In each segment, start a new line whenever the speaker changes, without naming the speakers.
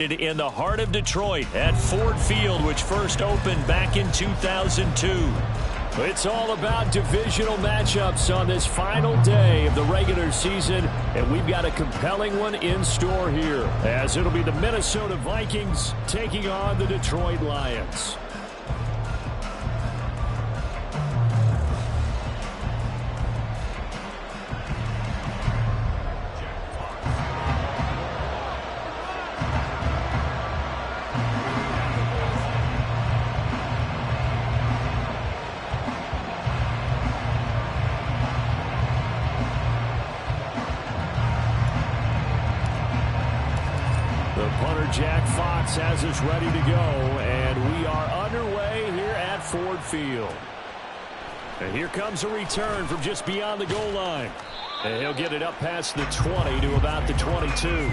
In the heart of Detroit at Ford Field, which first opened back in 2002. It's all about divisional matchups on this final day of the regular season, and we've got a compelling one in store here, as it'll be the Minnesota Vikings taking on the Detroit Lions. Jack Fox has us ready to go, and we are underway here at Ford Field. And here comes a return from just beyond the goal line. And he'll get it up past the 20 to about the 22.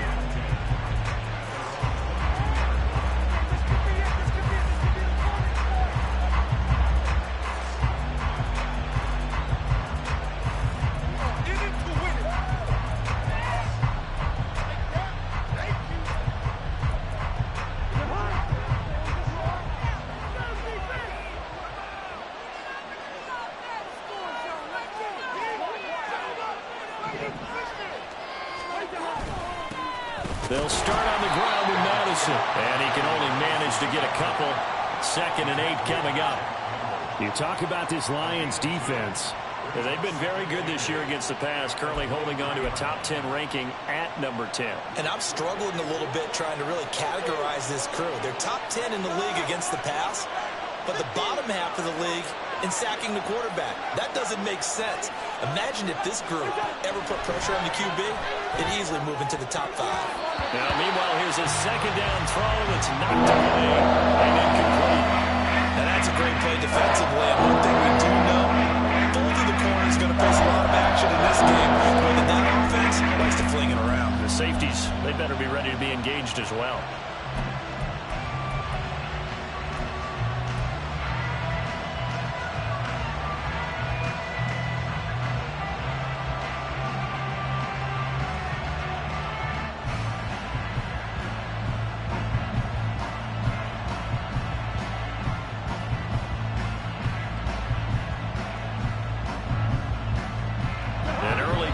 They'll start on the ground with Madison, and he can only manage to get a couple. 2nd and 8 coming up. You talk about this Lions defense. They've been very good this year against the pass, currently holding on to a top 10 ranking at number 10.
And I'm struggling a little bit trying to really categorize this crew. They're top 10 in the league against the pass, but the bottom half of the league in sacking the quarterback. That doesn't make sense. Imagine if this group ever put pressure on the QB, it'd easily move into the top 5.
Now, meanwhile, here's a 2nd down throw that's knocked away and incomplete.
And that's a great play defensively. And one thing we do know, both of the corners going to face a lot of action in this game. But that offense likes to fling it around.
The safeties, they better be ready to be engaged as well.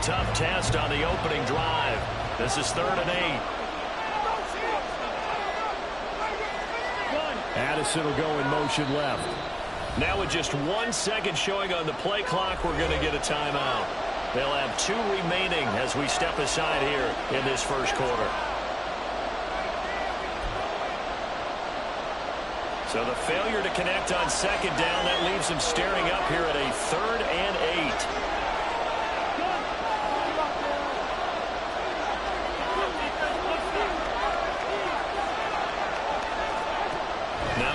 Tough test on the opening drive. This is 3rd and 8. Addison will go in motion left. Now with just 1 second showing on the play clock, we're going to get a timeout. They'll have 2 remaining as we step aside here in this first quarter. So the failure to connect on 2nd down, that leaves them staring up here at a 3rd and 8.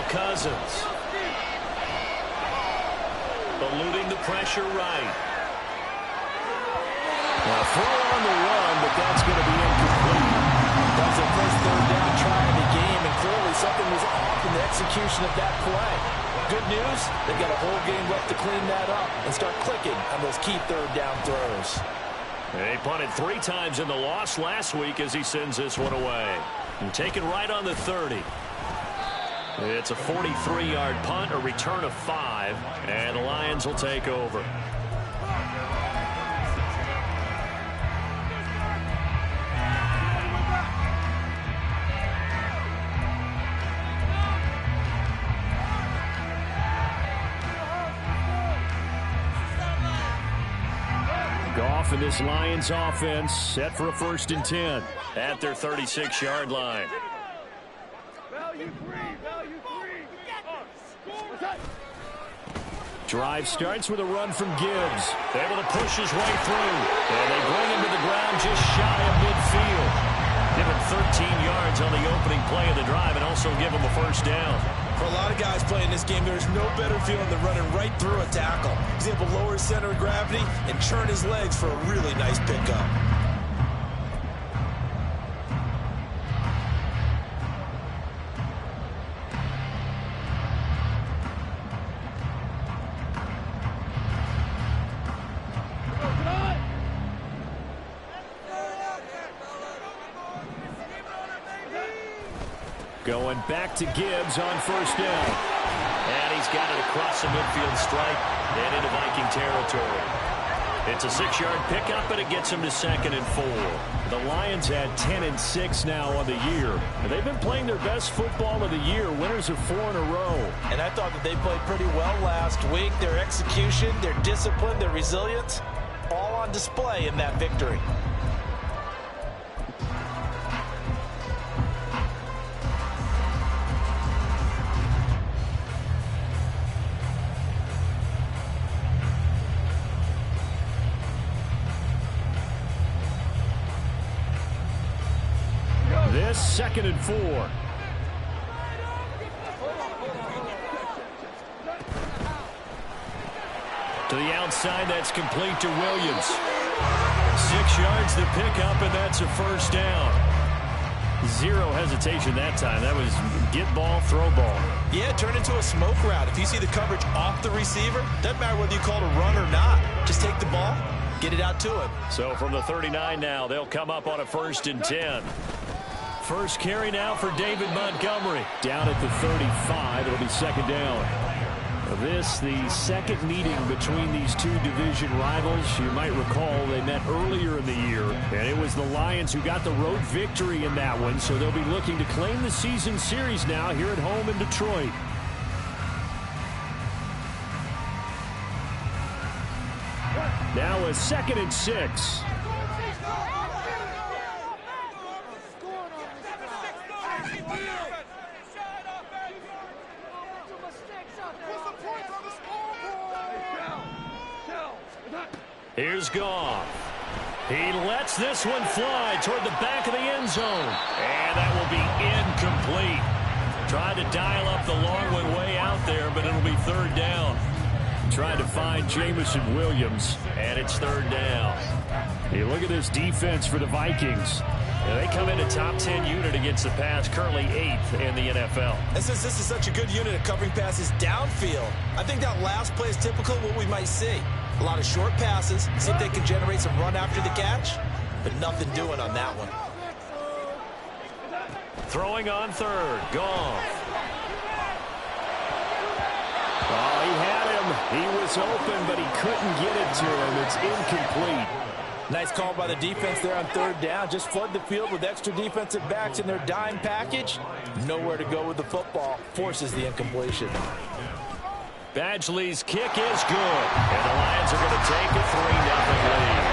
Cousins. Eluding the pressure right. Well, throw on the run, but that's going to be incomplete.
That's their first 3rd down try of the game, and clearly something was off in the execution of that play. Good news, they've got a whole game left to clean that up and start clicking on those key 3rd down throws.
They punted 3 times in the loss last week as he sends this one away. And taken right on the 30. It's a 43-yard punt, a return of 5, and the Lions will take over. Goff and this Lions offense set for a 1st and 10 at their 36-yard line. Drive starts with a run from Gibbs. Able to push his way through. And they bring him to the ground just shy of midfield. Give him 13 yards on the opening play of the drive and also give him a 1st down.
For a lot of guys playing this game, there's no better feeling than running right through a tackle. He's able to lower his center of gravity and churn his legs for a really nice pickup.
Going back to Gibbs on first down. And he's got it across the midfield stripe and into Viking territory. It's a 6-yard pickup, and it gets him to 2nd and 4. The Lions had 10-6 now on the year. They've been playing their best football of the year. Winners of 4 in a row.
And I thought that they played pretty well last week. Their execution, their discipline, their resilience, all on display in that victory.
This 2nd and 4. To the outside, that's complete to Williams. 6 yards to pick up, and that's a first down. Zero hesitation that time. That was get ball, throw ball.
Yeah, turn into a smoke route. If you see the coverage off the receiver, doesn't matter whether you call it a run or not. Just take the ball, get it out to him.
So from the 39 now, they'll come up on a 1st and 10. First carry now for David Montgomery. Down at the 35, it'll be 2nd down. This, the second meeting between these two division rivals. You might recall they met earlier in the year, and it was the Lions who got the road victory in that one, so they'll be looking to claim the season series now here at home in Detroit. Now a 2nd and 6. Here's Goff. He lets this one fly toward the back of the end zone. And that will be incomplete. Tried to dial up the long one way out there, but it'll be 3rd down. Trying to find Jameson Williams, and it's 3rd down. Hey, look at this defense for the Vikings. They come in a top 10 unit against the pass, currently 8th in the NFL.
And since this is such a good unit at covering passes downfield, I think that last play is typical of what we might see. A lot of short passes, see if they can generate some run after the catch, but nothing doing on that one.
Throwing on 3rd, Goff. Oh, he had him. He was open, but he couldn't get it to him. It's incomplete.
Nice call by the defense there on 3rd down. Just flood the field with extra defensive backs in their dime package. Nowhere to go with the football. Forces the incompletion.
Badgley's kick is good. And the Lions are going to take a 3-0 lead.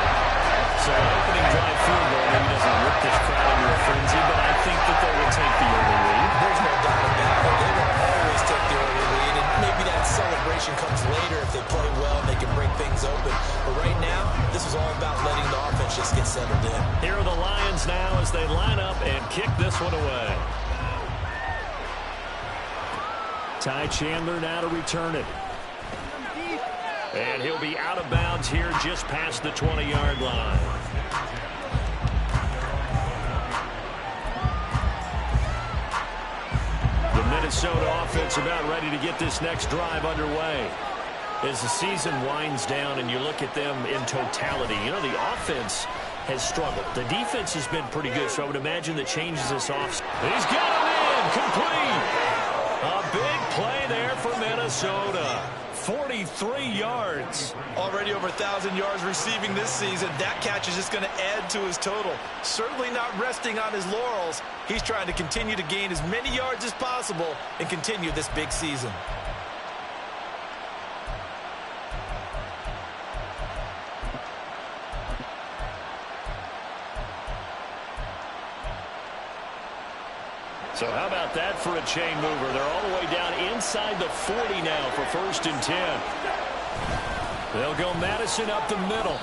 So opening drive field goal maybe doesn't whip this crowd into a frenzy, but I think that they will take the early lead.
There's no doubt about it. They will always take the early lead, and maybe that celebration comes later if they play well and they can break things open. But right now, this is all about letting the offense just get settled in.
Here are the Lions now as they line up and kick this one away. Ty Chandler now to return it. And he'll be out of bounds here just past the 20-yard line. The Minnesota offense about ready to get this next drive underway. As the season winds down and you look at them in totality, you know, the offense has struggled. The defense has been pretty good, so I would imagine the changes this off. He's got him in, complete. A big play there for Minnesota. 43 yards.
Already over 1,000 yards receiving this season. That catch is just going to add to his total. Certainly not resting on his laurels. He's trying to continue to gain as many yards as possible and continue this big season.
So how about that for a chain mover? They're all the way down inside the 40 now for 1st and 10. They'll go Madison up the middle.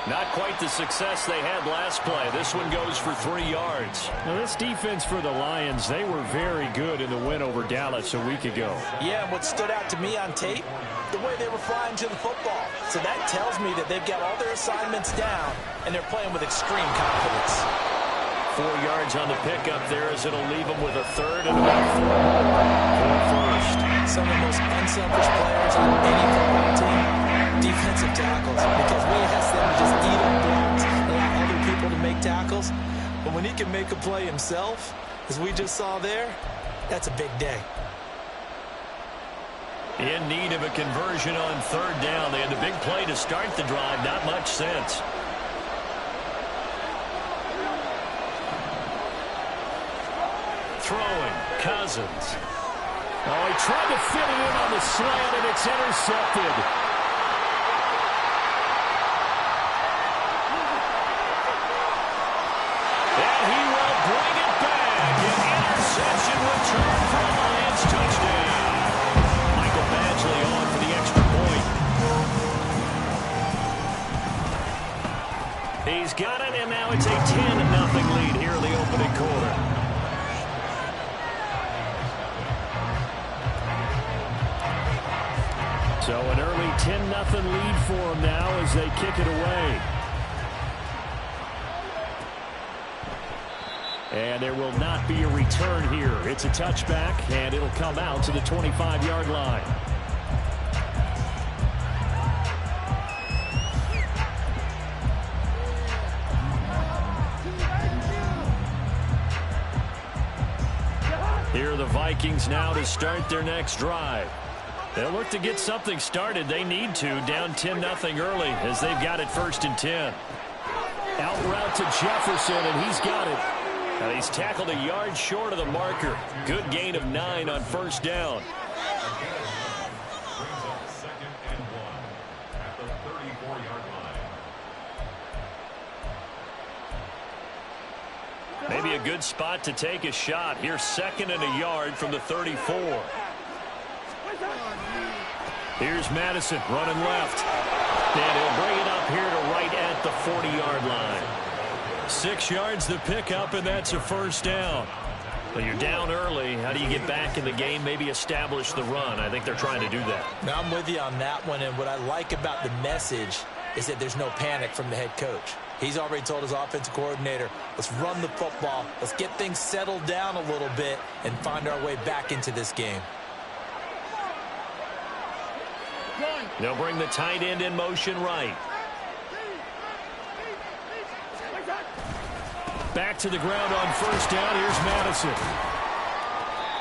Not quite the success they had last play. This one goes for 3 yards. Now this defense for the Lions, they were very good in the win over Dallas a week ago.
Yeah, and what stood out to me on tape, the way they were flying to the football. So that tells me that they've got all their assignments down, and they're playing with extreme confidence.
4 yards on the pickup there as it'll leave them with a 3rd and about 4 for first.
Some of the most unselfish players on any football team, defensive tackles, because we ask them to just eat up blocks, allow other people to make tackles. But when he can make a play himself, as we just saw there, that's a big day.
In need of a conversion on third down. They had the big play to start the drive. Not much sense. Throwing, Cousins. Oh, he tried to fit it in on the slant, and it's intercepted. And he will bring it back. An interception return for a Lions touchdown. Michael Badgley on for the extra point. He's got it, and now it's a 10-0 lead here in the opening quarter. So an early 10-0 lead for them now as they kick it away. And there will not be a return here. It's a touchback, and it'll come out to the 25-yard line. Here are the Vikings now to start their next drive. They'll look to get something started. They need to, down 10-0 early as they've got it 1st and 10. Out route to Jefferson, and he's got it. And he's tackled a yard short of the marker. Good gain of 9 on 1st down. Maybe a good spot to take a shot. Here's 2nd and a yard from the 34. Here's Madison running left. And he'll bring it up here to right at the 40-yard line. 6 yards the pickup, and that's a 1st down. Well, you're down early. How do you get back in the game? Maybe establish the run. I think they're trying to do that.
Now, I'm with you on that one, and what I like about the message is that there's no panic from the head coach. He's already told his offensive coordinator, let's run the football, let's get things settled down a little bit and find our way back into this game.
They'll bring the tight end in motion right. Back to the ground on 1st down. Here's Madison.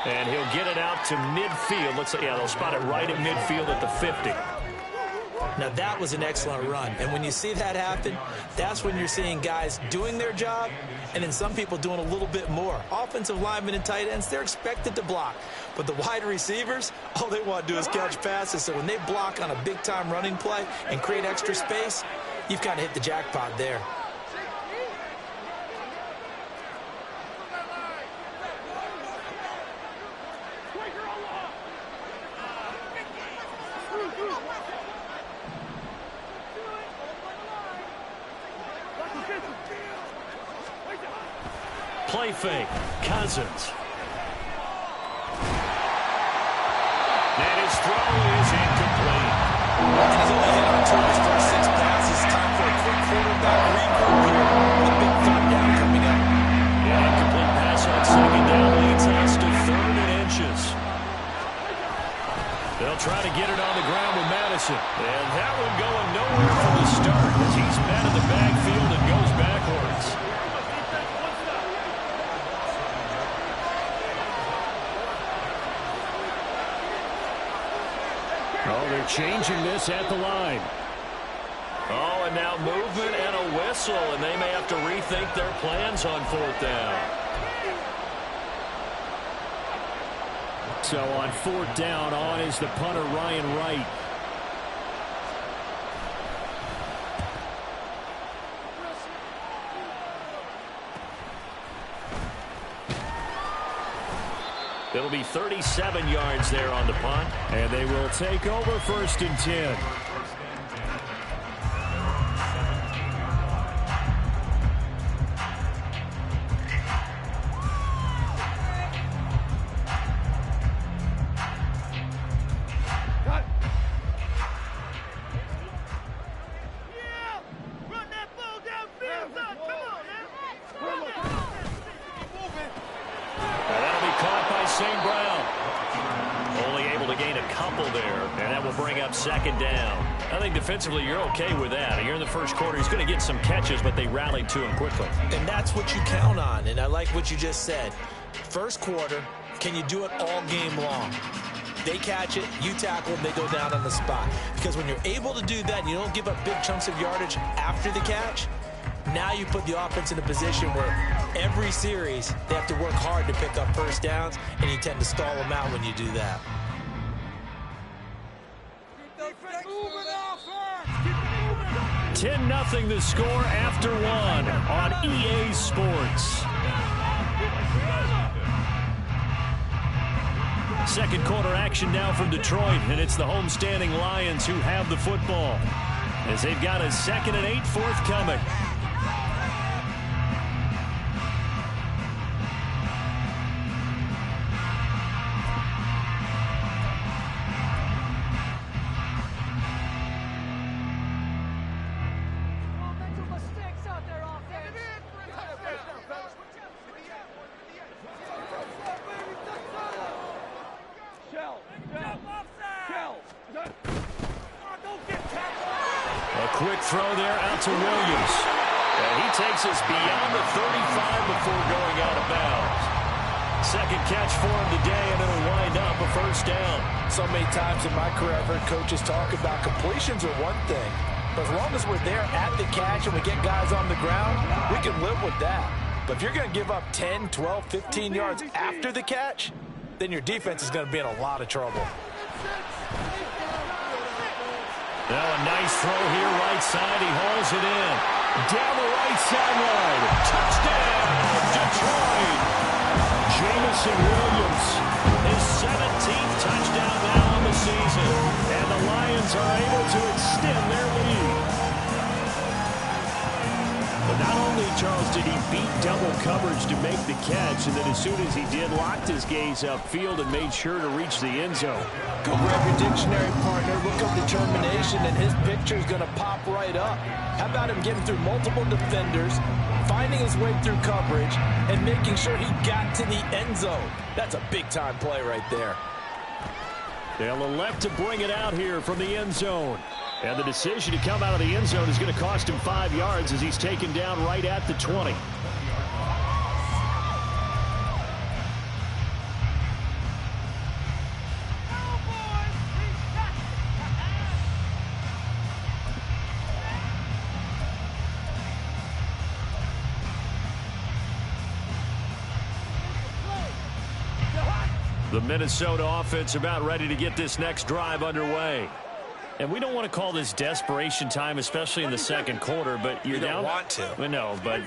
And he'll get it out to midfield. Looks like, yeah, they'll spot it right at midfield at the 50.
Now, that was an excellent run. And when you see that happen, that's when you're seeing guys doing their job and then some people doing a little bit more. Offensive linemen and tight ends, they're expected to block. But the wide receivers, all they want to do is catch passes. So when they block on a big-time running play and create extra space, you've kind of hit the jackpot there.
Play fake. Cousins. And his throw is incomplete.
He's only hit on 2 of his first 6 passes. Time for a quick quarterback regroup here. The big 3rd down coming up.
An incomplete pass on 2nd down leads us to 3rd and inches. They'll try to get it on the ground with Madison. And that one going nowhere from the start as he's met in the backfield and goes backwards. Oh, they're changing this at the line. Oh, and now movement and a whistle, and they may have to rethink their plans on 4th down. So on 4th down, on is the punter, Ryan Wright. It'll be 37 yards there on the punt. And they will take over 1st and 10. Defensively, you're okay with that. You're in the 1st quarter. He's going to get some catches, but they rallied to him quickly.
And that's what you count on, and I like what you just said. 1st quarter, Can you do it all game long? They catch it, you tackle them, they go down on the spot. Because when you're able to do that and you don't give up big chunks of yardage after the catch, now you put the offense in a position where every series they have to work hard to pick up first downs, and you tend to stall them out when you do that.
10-0 the score after one on EA Sports. Second quarter action now from Detroit, and it's the homestanding Lions who have the football as they've got a 2nd and 8 forthcoming. Quick throw there out to Williams. And he takes us beyond the 35 before going out of bounds. Second catch for him today, and it'll wind up a first down.
So many times in my career I've heard coaches talk about completions are one thing. But as long as we're there at the catch and we get guys on the ground, we can live with that. But if you're going to give up 10, 12, 15 yards after the catch, then your defense is going to be in a lot of trouble.
Now a nice throw here, right side. He hauls it in. Down the right sideline. Touchdown, Detroit. Jamison Williams, his 17th touchdown now on the season. And the Lions are able to extend their lead. But not only, Charles, did he beat double coverage to make the catch, and then as soon as he did, locked his gaze upfield and made sure to reach the end zone.
Go grab your dictionary, partner. Look up determination, and his picture is going to pop right up. How about him getting through multiple defenders, finding his way through coverage, and making sure he got to the end zone? That's a big-time play right there.
They'll elect to bring it out here from the end zone. And the decision to come out of the end zone is going to cost him 5 yards as he's taken down right at the 20. The Minnesota offense about ready to get this next drive underway. And we don't want to call this desperation time, especially in the second quarter, but you're down.
You don't want to.
Well, no, but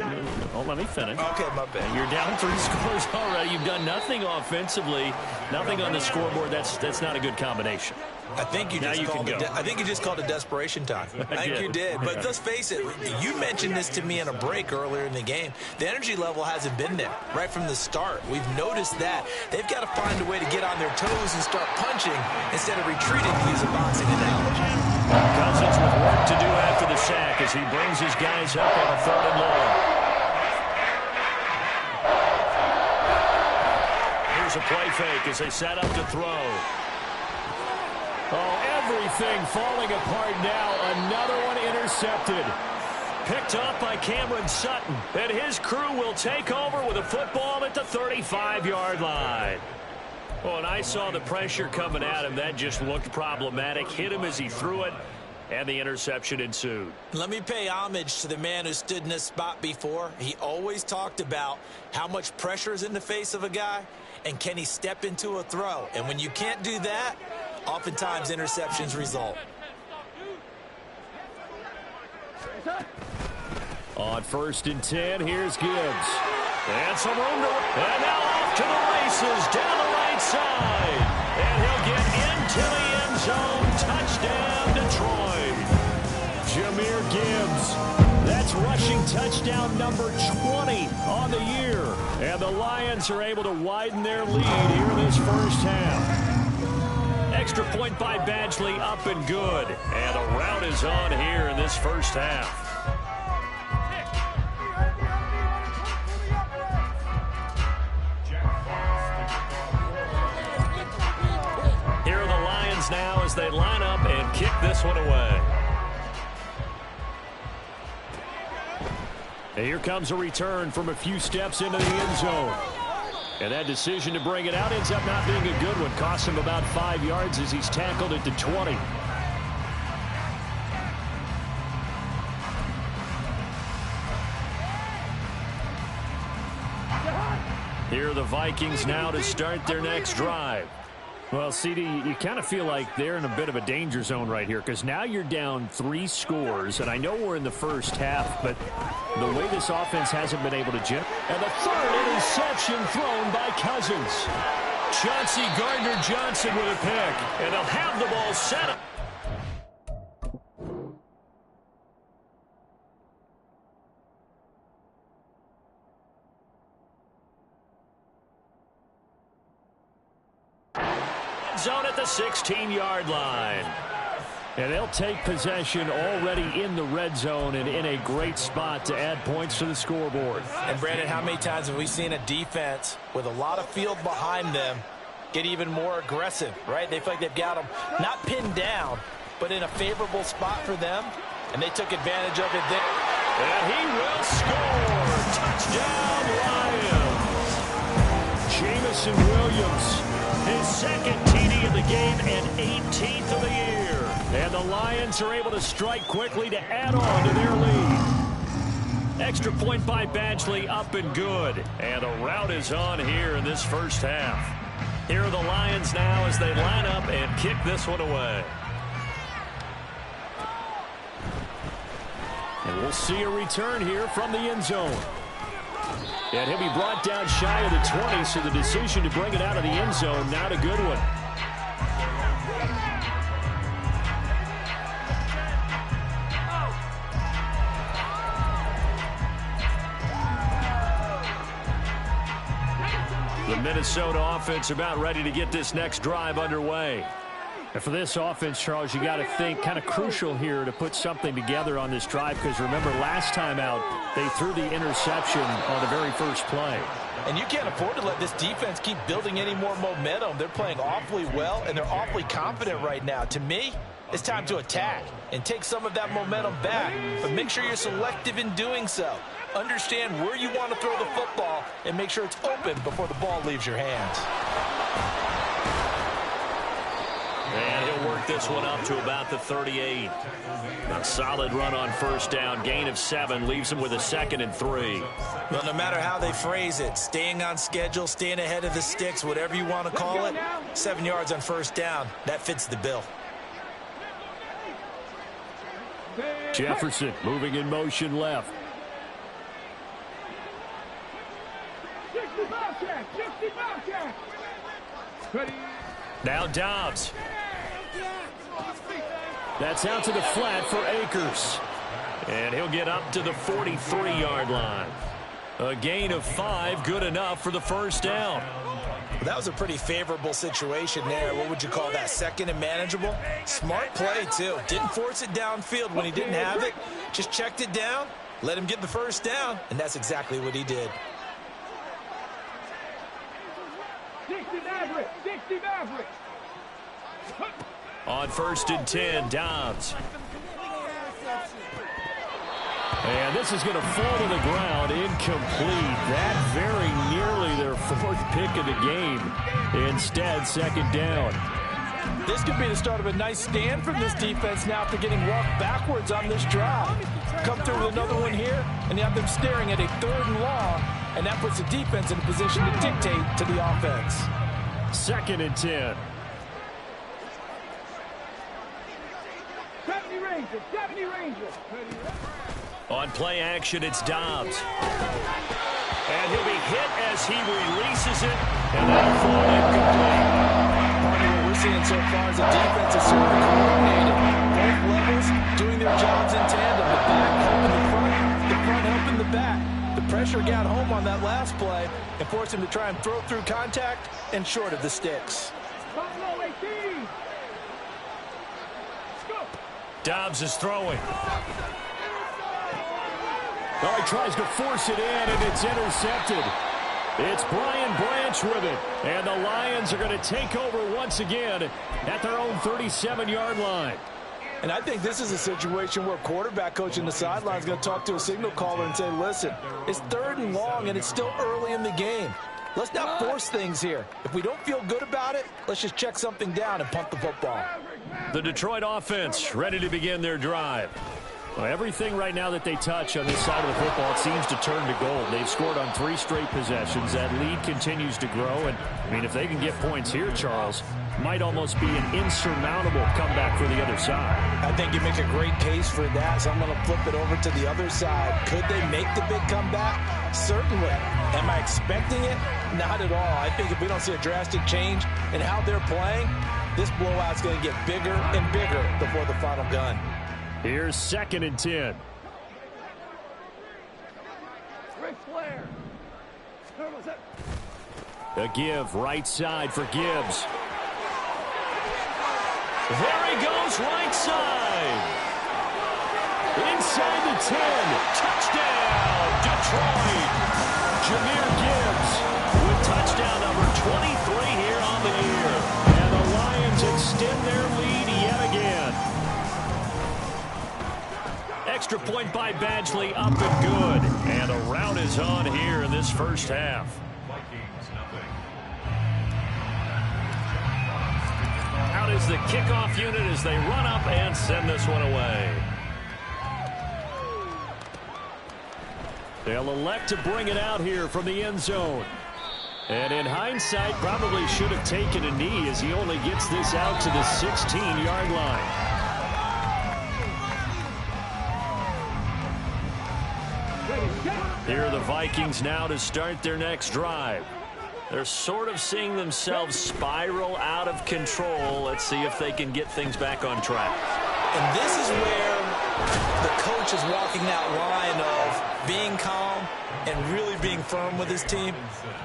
let me finish.
Okay, my bad.
You're down 3 scores already. You've done nothing offensively, nothing on the scoreboard. That's not a good combination.
I think you just called it desperation time. I think you did. But let's face it, you mentioned this to me in a break earlier in the game. The energy level hasn't been there right from the start. We've noticed that. They've got to find a way to get on their toes and start punching instead of retreating, to use a boxing analogy.
Cousins with work to do after the sack as he brings his guys up on a 3rd and long. Here's a play fake as they set up to throw. Oh, everything falling apart now. Another one intercepted. Picked off by Cameron Sutton. And his crew will take over with a football at the 35-yard line. Oh, and I saw the pressure coming at him. That just looked problematic. Hit him as he threw it, and the interception ensued.
Let me pay homage to the man who stood in this spot before. He always talked about how much pressure is in the face of a guy, and can he step into a throw. And when you can't do that, oftentimes interceptions result.
On 1st and 10, here's Gibbs. And some room to... And now off to the races down the right side. And he'll get into the end zone. Touchdown, Detroit. Jahmyr Gibbs. That's rushing touchdown number 20 on the year. And the Lions are able to widen their lead here in this first half. Extra point by Badgley, up and good. And the rout is on here in this first half. Here are the Lions now as they line up and kick this one away. And here comes a return from a few steps into the end zone. And that decision to bring it out ends up not being a good one. Cost him about 5 yards as he's tackled at the 20. Here are the Vikings now to start their next drive. Well, CD, you kind of feel like they're in a bit of a danger zone right here because now you're down 3 scores, and I know we're in the first half, but the way this offense hasn't been able to generate. And the third interception thrown by Cousins. Chauncey Gardner-Johnson with a pick, and they'll have the ball set up. Zone at the 16-yard line. And they'll take possession already in the red zone and in a great spot to add points to the scoreboard.
And, Brandon, how many times have we seen a defense with a lot of field behind them get even more aggressive, right? They feel like they've got them not pinned down, but in a favorable spot for them, and they took advantage of it there.
And he will score. Touchdown, Lions. Jamison Williams, his second TD of the game and 18th of the year. And the Lions are able to strike quickly to add on to their lead. Extra point by Badgley, up and good. And a rout is on here in this first half. Here are the Lions now as they line up and kick this one away. And we'll see a return here from the end zone. And he'll be brought down shy of the 20, so the decision to bring it out of the end zone, not a good one. The Minnesota offense about ready to get this next drive underway. And for this offense, Charles, you got to think kind of crucial here to put something together on this drive because remember last time out they threw the interception on the very first play.
And you can't afford to let this defense keep building any more momentum. They're playing awfully well and they're awfully confident right now. To me, it's time to attack and take some of that momentum back. But make sure you're selective in doing so. Understand where you want to throw the football and make sure it's open before the ball leaves your hands.
And he'll work this one up to about the 38. A solid run on first down. Gain of 7 leaves him with a 2nd and 3.
Well, no matter how they phrase it, staying on schedule, staying ahead of the sticks, whatever you want to call it, 7 yards on first down, that fits the bill.
Jefferson moving in motion left. Now Dobbs. That's out to the flat for Akers. And he'll get up to the 43-yard line. A gain of 5, good enough for the first down.
That was a pretty favorable situation there. What would you call that? 2nd and manageable? Smart play, too. Didn't force it downfield when he didn't have it. Just checked it down, let him get the first down, and that's exactly what he did.
60 Maverick.
On 1st and 10, Dobbs. And this is going to fall to the ground, incomplete. That very nearly their 4th pick of the game. Instead, 2nd down.
This could be the start of a nice stand from this defense now after getting walked backwards on this drive. Come through with another one here, and you have them staring at a 3rd and long, and that puts the defense in a position to dictate to the offense.
2nd and 10.
70 Rangers.
On play action, it's Dobbs. And he'll be hit as he releases it, and that'll fall incomplete.
Part of what we're seeing so far is the defense is certainly coordinated. Both levels doing their jobs in tandem. The back helping the front helping the back. The pressure got home on that last play and forced him to try and throw through contact and short of the sticks.
Dobbs is throwing. Oh, he tries to force it in, and it's intercepted. It's Brian Branch with it. And the Lions are going to take over once again at their own 37-yard line.
And I think this is a situation where quarterback coach in the sideline is going to talk to a signal caller and say, listen, it's 3rd and long, and it's still early in the game. Let's not force things here. If we don't feel good about it, let's just check something down and punt the football.
The Detroit offense ready to begin their drive. Well, everything right now that they touch on this side of the football, it seems to turn to gold. They've scored on 3 straight possessions. That lead continues to grow. And, I mean, if they can get points here, Charles, might almost be an insurmountable comeback for the other side.
I think you make a great case for that, so I'm going to flip it over to the other side. Could they make the big comeback? Certainly. Am I expecting it? Not at all. I think if we don't see a drastic change in how they're playing, this blowout's going to get bigger and bigger before the final gun.
Here's 2nd and 10. A give right side for Gibbs. There he goes, right side. Inside the 10. Touchdown, Detroit. Jahmyr Gibbs with touchdown number 23 here on the year. And the Lions extend their lead yet again. Extra point by Badgley, up and good. And a rout is on here in this first half. Out is the kickoff unit as they run up and send this one away. They'll elect to bring it out here from the end zone. And in hindsight, probably should have taken a knee as he only gets this out to the 16-yard line. Here are the Vikings now to start their next drive. They're sort of seeing themselves spiral out of control. Let's see if they can get things back on track.
And this is where the coach is walking that line of being calm and really being firm with his team.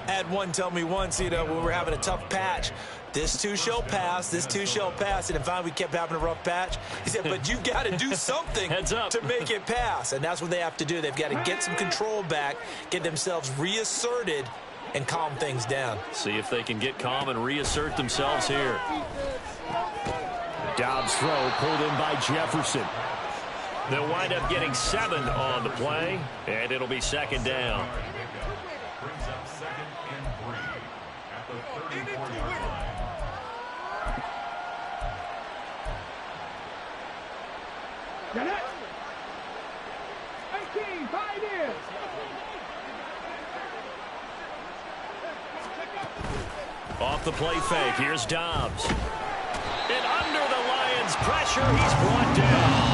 I had one tell me once, when we were having a tough patch, this too shall pass, this too shall pass. And finally we kept having a rough patch. He said, but you've got to do something to make it pass. And that's what they have to do. They've got to get some control back, get themselves reasserted, and calm things down.
See if they can get calm and reassert themselves here. Dobbs throw pulled in by Jefferson. They'll wind up getting 7 on the play, and it'll be 2nd down.
Get it. 18, 5 years.
Off the play fake, here's Dobbs. And under the Lions' pressure, he's brought down.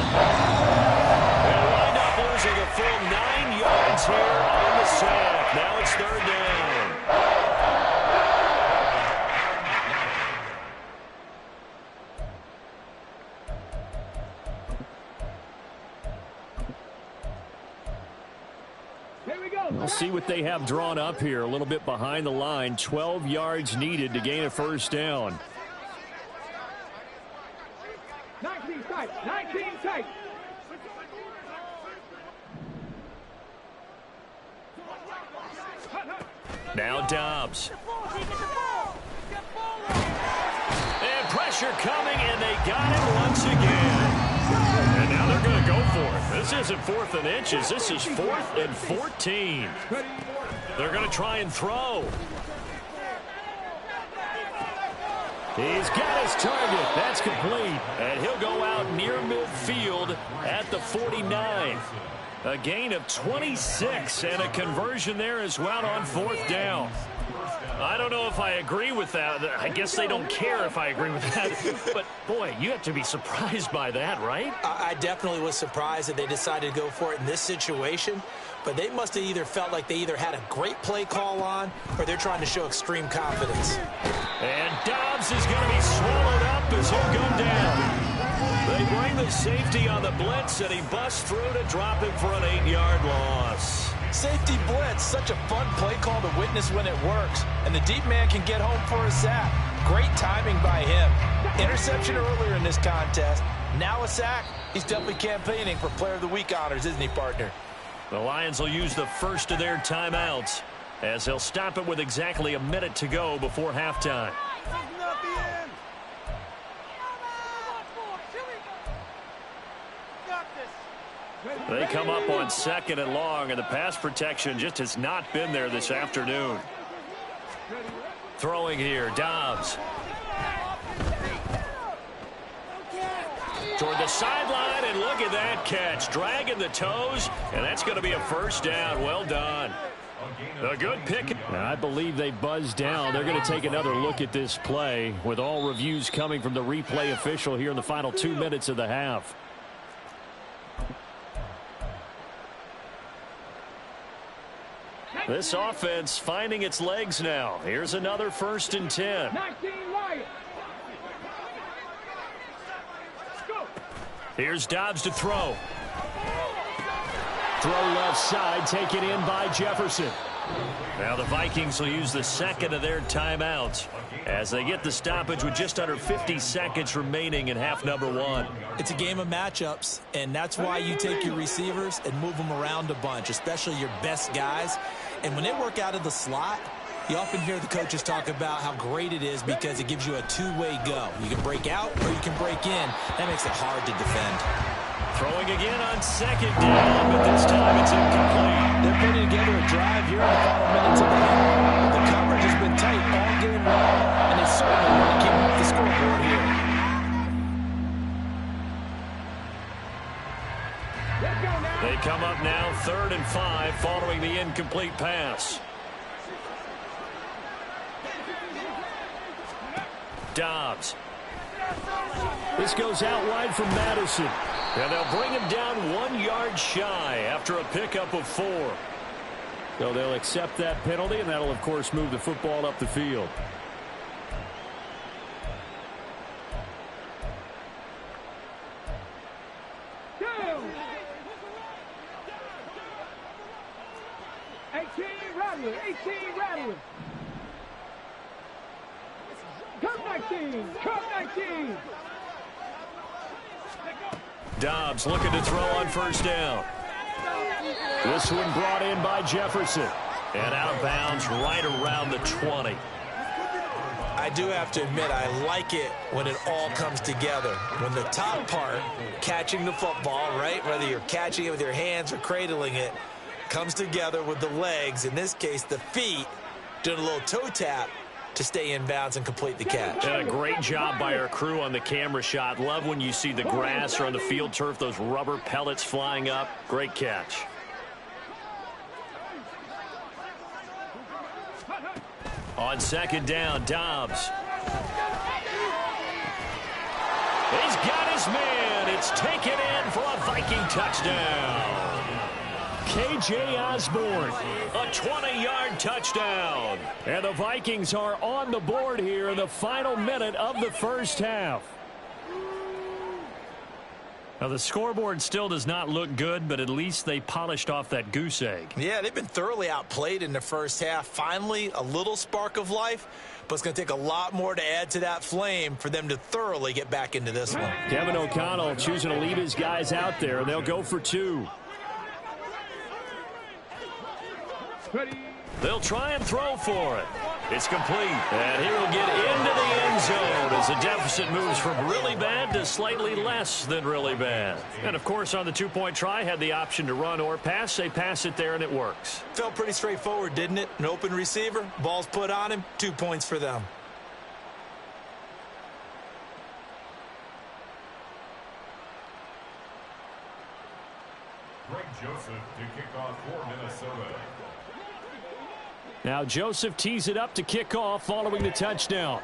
They'll wind up losing a full 9 yards here on the sack. Now it's 3rd down.
Here we go.
We'll see what they have drawn up here. A little bit behind the line. 12 yards needed to gain a 1st down.
19 tight. 19 tight.
Now Dobbs. And pressure coming, and they got him once again. And now they're going to go for it. This isn't 4th and inches. This is 4th and 14. They're going to try and throw. He's got his target. That's complete. And he'll go out near midfield at the 49. A gain of 26 and a conversion there as well on 4th down. I don't know if I agree with that. I guess they don't care if I agree with that. But, boy, you have to be surprised by that, right?
I definitely was surprised that they decided to go for it in this situation. But they must have either felt like they either had a great play call on or they're trying to show extreme confidence.
And Dobbs is going to be swallowed up as he'll go down. They bring the safety on the blitz, and he busts through to drop him for an 8-yard loss.
Safety blitz, such a fun play call to witness when it works. And the deep man can get home for a sack. Great timing by him. Interception earlier in this contest. Now a sack. He's definitely campaigning for Player of the Week honors, isn't he, partner?
The Lions will use the first of their timeouts as they'll stop it with exactly a minute to go before halftime. They come up on 2nd and long, and the pass protection just has not been there this afternoon. Throwing here, Dobbs. Toward the sideline, and look at that catch. Dragging the toes, and that's going to be a first down. Well done. A good pick. I believe they buzzed down. They're going to take another look at this play with all reviews coming from the replay official here in the final 2 minutes of the half. This offense finding its legs now. Here's another 1st and 10.
19 right.
Here's Dobbs to throw. Throw left side, taken in by Jefferson. Now the Vikings will use the second of their timeouts as they get the stoppage with just under 50 seconds remaining in half number 1.
It's a game of matchups, and that's why you take your receivers and move them around a bunch, especially your best guys. And when they work out of the slot, you often hear the coaches talk about how great it is because it gives you a two-way go. You can break out or you can break in. That makes it hard to defend.
Throwing again on 2nd down, but this time it's incomplete.
They're putting together a drive here in the final minutes of the game. The coverage has been tight all game long, and they certainly want to keep up the scoreboard here.
They come up now 3rd and 5 following the incomplete pass. Dobbs. This goes out wide from Madison. And they'll bring him down 1 yard shy after a pickup of 4. So they'll accept that penalty, and that'll, of course, move the football up the field.
Down. 18 Rattler. 18 Rattler. Come 19. Come 19.
Dobbs looking to throw on 1st down. This one brought in by Jefferson. And out of bounds right around the 20.
I do have to admit, I like it when it all comes together. When the top part, catching the football, right, whether you're catching it with your hands or cradling it, comes together with the legs, in this case the feet, doing a little toe tap to stay in bounds and complete the catch.
And a great job by our crew on the camera shot. Love when you see the grass or on the field turf, those rubber pellets flying up. Great catch. On 2nd down, Dobbs. He's got his man. It's taken in for a Viking touchdown. K.J. Osborne, a 20-yard touchdown. And the Vikings are on the board here in the final minute of the 1st half. Now, the scoreboard still does not look good, but at least they polished off that goose egg.
Yeah, they've been thoroughly outplayed in the 1st half. Finally, a little spark of life, but it's going to take a lot more to add to that flame for them to thoroughly get back into this one.
Kevin O'Connell choosing to leave his guys out there. They'll go for 2. They'll try and throw for it. It's complete. And he will get into the end zone as the deficit moves from really bad to slightly less than really bad. And, of course, on the 2-point try, had the option to run or pass. They pass it there, and it works.
Felt pretty straightforward, didn't it? An open receiver, ball's put on him, 2 points for them.
Greg Joseph to kick off for Minnesota.
Now Joseph tees it up to kick off following the touchdown.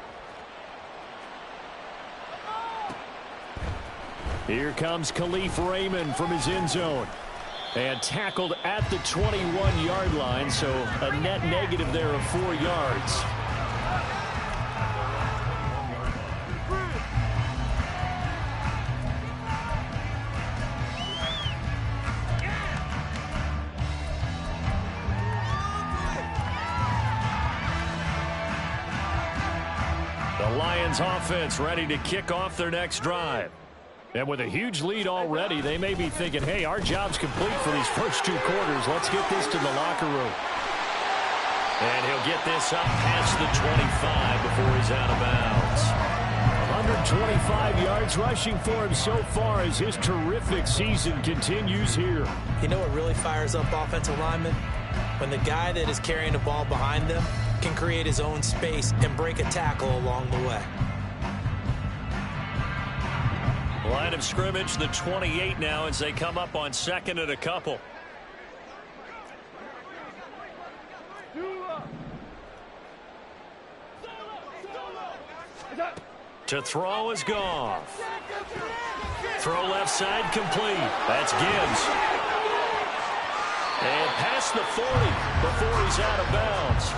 Here comes Khalif Raymond from his end zone. And tackled at the 21-yard line, so a net negative there of 4 yards. The Lions offense ready to kick off their next drive. And with a huge lead already, they may be thinking, hey, our job's complete for these first 2 quarters. Let's get this to the locker room. And he'll get this up past the 25 before he's out of bounds. 125 yards rushing for him so far as his terrific season continues here.
You know what really fires up offensive linemen? When the guy that is carrying the ball behind them can create his own space and break a tackle along the way.
Line of scrimmage, the 28 now as they come up on second and a couple. To throw is Goff. Throw left side complete. That's Gibbs. And past the 40 before he's out of bounds.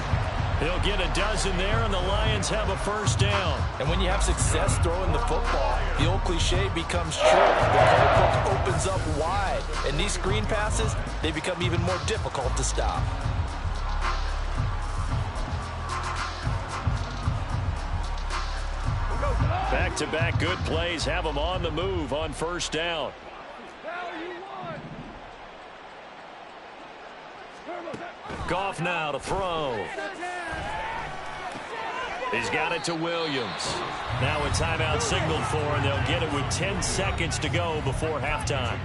He'll get a dozen there, and the Lions have a first down.
And when you have success throwing the football, the old cliche becomes true. The playbook opens up wide. And these screen passes, they become even more difficult to stop.
Back-to-back good plays have them on the move on first down. Goff now to throw. He's got it to Williams. Now a timeout signaled for, and they'll get it with 10 seconds to go before halftime.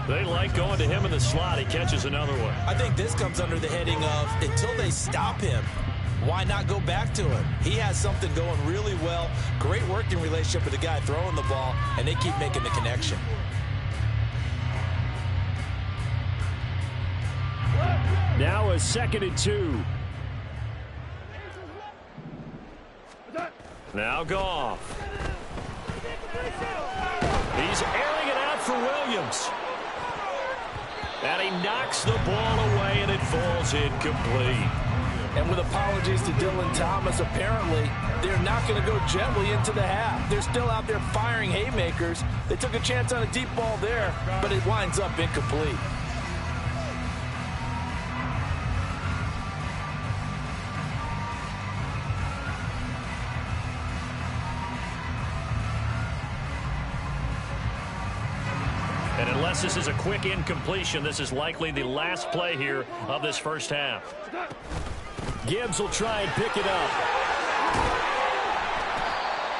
They like going to him in the slot. He catches another one.
I think this comes under the heading of until they stop him, why not go back to him? He has something going really well. Great working relationship with the guy throwing the ball, and they keep making the connection.
Now a 2nd and 2. Now Goff. He's airing it out for Williams. And he knocks the ball away, and it falls incomplete.
And with apologies to Dylan Thomas, apparently they're not going to go gently into the half. They're still out there firing haymakers. They took a chance on a deep ball there, but it winds up incomplete.
And unless this is a quick incompletion, this is likely the last play here of this first half. Gibbs will try and pick it up.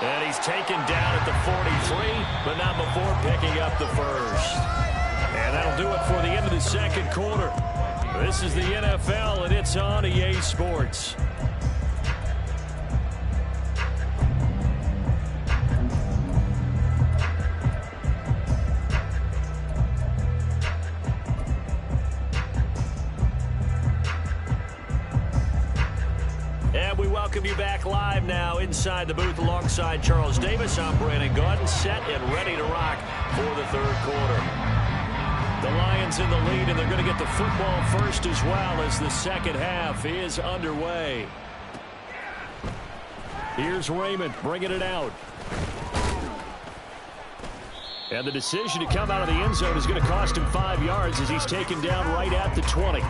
And he's taken down at the 43, but not before picking up the first. And that'll do it for the end of the second quarter. This is the NFL, and it's on EA Sports. Welcome you back live now inside the booth alongside Charles Davis. I'm Brandon Gaudin, set and ready to rock for the third quarter. The Lions in the lead, and they're going to get the football first as well as the second half is underway. Here's Raymond bringing it out. And the decision to come out of the end zone is going to cost him 5 yards as he's taken down right at the 20.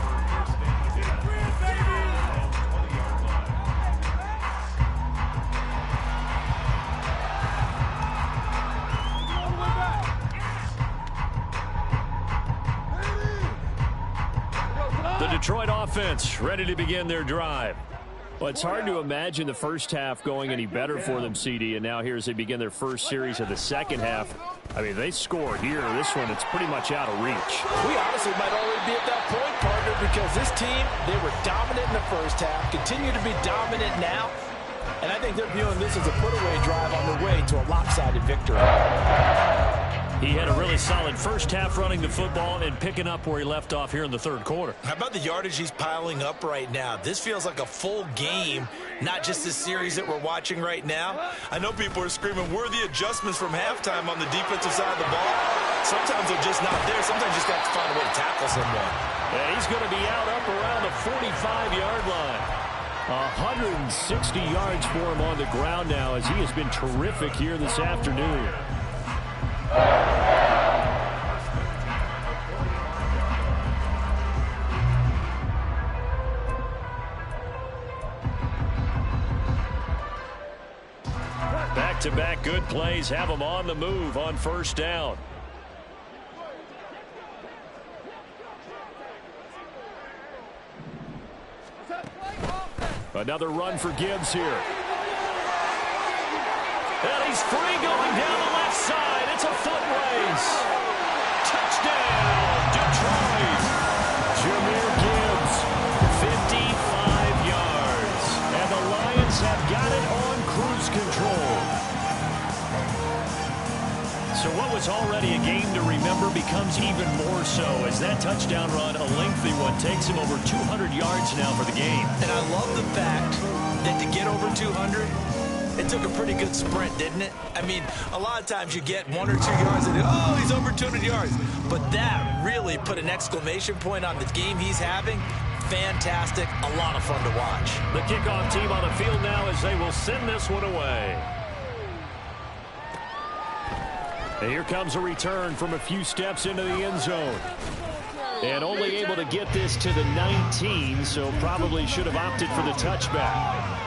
The Detroit offense ready to begin their drive. Well, it's hard to imagine the first half going any better for them, CD, and now here as they begin their first series of the second half. I mean, they score here. This one, it's pretty much out of reach.
We honestly might already be at that point, partner, because this team, they were dominant in the first half, continue to be dominant now, and I think they're viewing this as a put-away drive on their way to a lopsided victory.
He had a really solid first half running the football and picking up where he left off here in the third quarter.
How about the yardage he's piling up right now? This feels like a full game, not just this series that we're watching right now. I know people are screaming, worthy adjustments from halftime on the defensive side of the ball. Sometimes they're just not there. Sometimes you just have to find a way to tackle someone.
And he's going to be out up around the 45-yard line. 160 yards for him on the ground now as he has been terrific here this afternoon. Back-to-back good plays have them on the move on first down. Another run for Gibbs here. And he's free going down the left side. It's a foot race. Touchdown, Detroit. Jahmyr Gibbs, 55 yards. So what was already a game to remember becomes even more so as that touchdown run, a lengthy one, takes him over 200 yards now for the game.
And I love the fact that to get over 200, it took a pretty good sprint, didn't it? I mean, a lot of times you get 1 or 2 yards and, oh, he's over 200 yards. But that really put an exclamation point on the game he's having. Fantastic. A lot of fun to watch.
The kickoff team on the field now as they will send this one away. And here comes a return from a few steps into the end zone. And only able to get this to the 19, so probably should have opted for the touchback.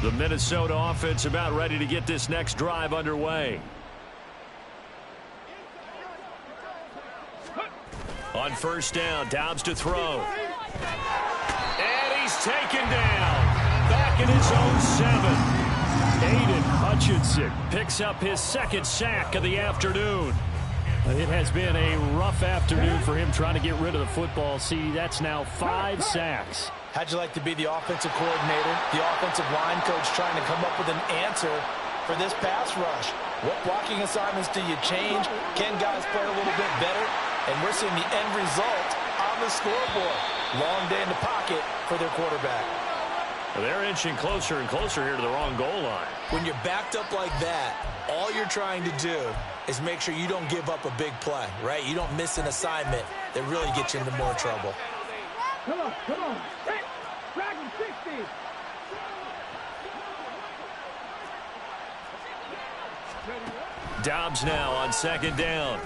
The Minnesota offense about ready to get this next drive underway. On first down, Dobbs to throw. And he's taken down. Back in his own 7. Aiden Hutchinson picks up his second sack of the afternoon. It has been a rough afternoon for him trying to get rid of the football. See, that's now 5 sacks.
How'd you like to be the offensive coordinator, the offensive line coach trying to come up with an answer for this pass rush? What blocking assignments do you change? Can guys play a little bit better? And we're seeing the end result on the scoreboard. Long day in the pocket for their quarterback.
Well, they're inching closer and closer here to the wrong goal line.
When you're backed up like that, all you're trying to do is make sure you don't give up a big play, right? You don't miss an assignment that really gets you into more trouble.
Come on, come on. Hey, Dragon 60.
Dobbs now on second down.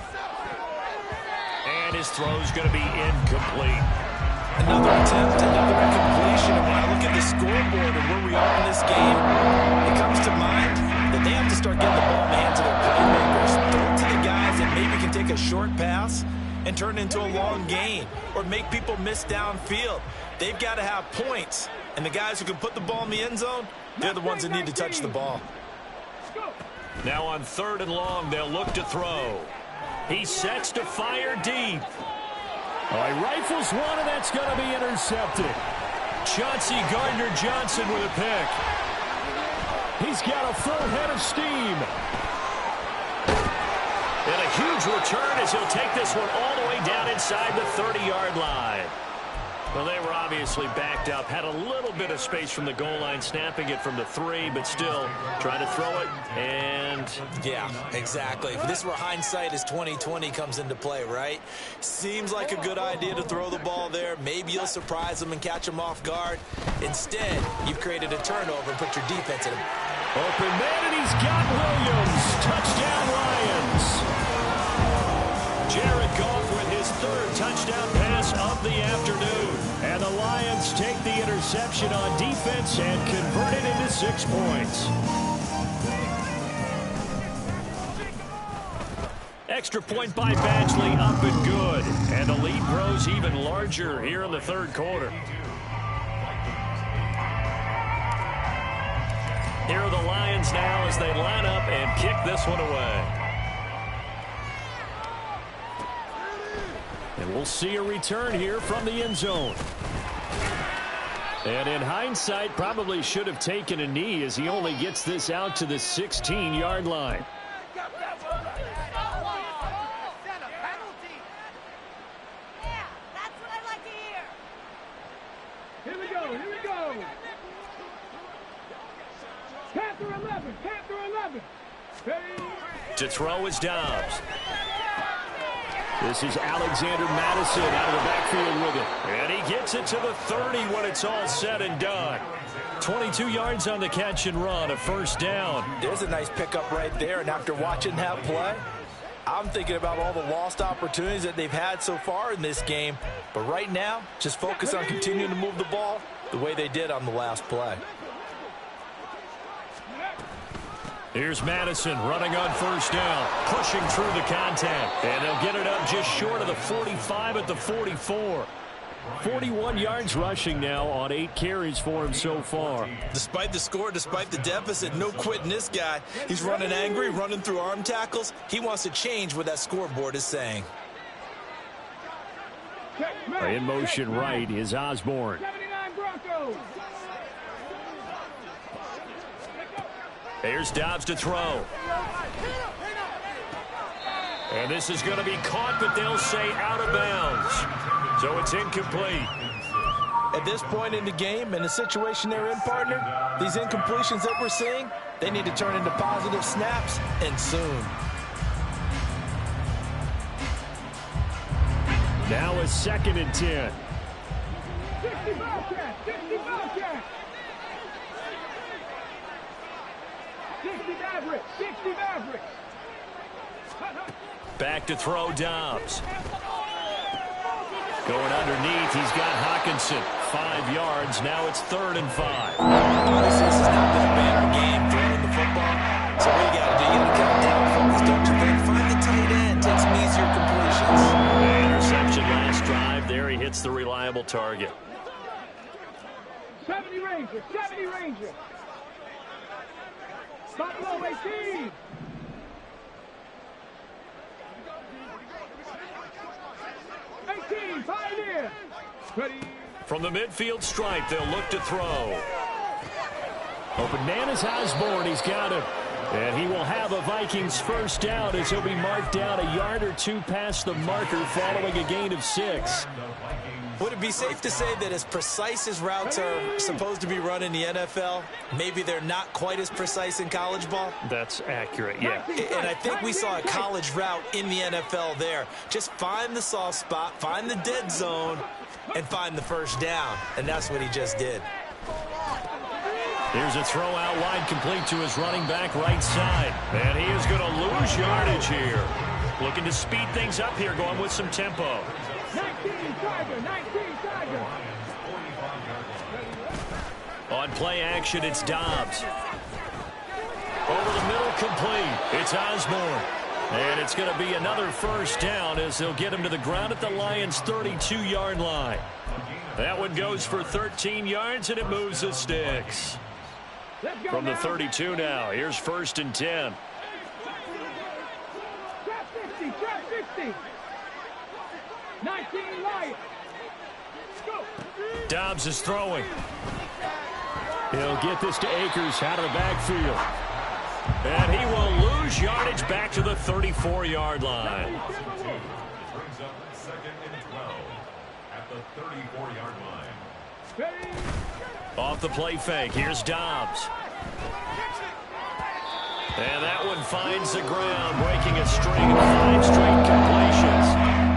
And his throw's going to be incomplete.
Another attempt, another incompletion. And when I look at the scoreboard and where we are in this game, it comes to mind that they have to start getting the ball in the hands of their playmakers. Throw it to the guys that maybe can take a short pass and turn it into a long gain or make people miss downfield. They've got to have points. And the guys who can put the ball in the end zone, they're the ones that need to touch the ball.
Now on third and long, they'll look to throw. He sets to fire deep. Oh, he rifles one, and that's going to be intercepted. Chauncey Gardner-Johnson with a pick. He's got a full head of steam. And a huge return as he'll take this one all the way down inside the 30-yard line. Well, they were obviously backed up, had a little bit of space from the goal line, snapping it from the 3, but still trying to throw it, and...
Yeah, exactly. This is where hindsight is 20/20 comes into play, right? Seems like a good idea to throw the ball there. Maybe you'll surprise them and catch them off guard. Instead, you've created a turnover and put your defense in them.
Open man, and he's got Williams. Touchdown, Lions. Jared Goff with his third touchdown pass of the afternoon. And the Lions take the interception on defense and convert it into 6 points. Extra point by Badgley, up and good. And the lead grows even larger here in the third quarter. Here are the Lions now as they line up and kick this one away. And we'll see a return here from the end zone. And in hindsight, probably should have taken a knee as he only gets this out to the 16-yard line.
Here we go, here we go. Panther 11, Panther 11.
To throw is Dobbs. This is Alexander Madison out of the backfield with it. And he gets it to the 30 when it's all said and done. 22 yards on the catch and run, a first down.
There's a nice pickup right there, and after watching that play, I'm thinking about all the lost opportunities that they've had so far in this game. But right now, just focus on continuing to move the ball the way they did on the last play.
Here's Madison running on first down, pushing through the contact. And they'll get it up just short of the 45 at the 44. 41 yards rushing now on 8 carries for him so far.
Despite the score, despite the deficit, no quitting this guy. He's running angry, running through arm tackles. He wants to change what that scoreboard is saying.
In motion right is Osborne.
79 Broncos.
Here's Dobbs to throw. And this is going to be caught, but they'll say out of bounds. So it's incomplete.
At this point in the game and the situation they're in, partner, these incompletions that we're seeing, they need to turn into positive snaps, and soon.
Now a 2nd and 10.
60 Bobcat. 60 Bobcat. 60 Maverick. 60 Maverick.
Back to throw Dobbs. Going underneath, he's got Hockenson. 5 yards. Now it's 3rd and 5.
Obviously, this has not been a banner game throwing the football. So what you got to do? You got to cut down focus, don't you think? Find the tight end. Take some easier completions.
Interception last drive. There he hits the reliable target.
70 Ranger. 70 Ranger. Buffalo 18. Pioneer. Ready.
From the midfield stripe, they'll look to throw. Open man is Osborne. He's got him. And he will have a Vikings first down as he'll be marked down a yard or 2 past the marker following a gain of 6.
Would it be safe to say that as precise as routes are supposed to be run in the NFL, maybe they're not quite as precise in college ball?
That's accurate, yeah.
And I think we saw a college route in the NFL there. Just find the soft spot, find the dead zone, and find the first down. And that's what he just did.
Here's a throw out wide, complete to his running back right side. And he is going to lose yardage here. Looking to speed things up here, going with some tempo.
19 Tiger. 19 Tiger.
On play action, it's Dobbs. Over the middle, complete. It's Osborne. And it's going to be another first down as they'll get him to the ground at the Lions' 32-yard line. That one goes for 13 yards, and it moves the sticks. From the 32 now, here's 1st and 10.
Trap 50. Trap 50. 19 Lions. Go.
Dobbs is throwing. He'll get this to Akers out of the backfield. And he will lose yardage back to the 34-yard line.
Brings up 2nd and 12 at the 34-yard line.
Off the play fake, here's Dobbs. And that one finds the ground, breaking a string of 5 straight completions.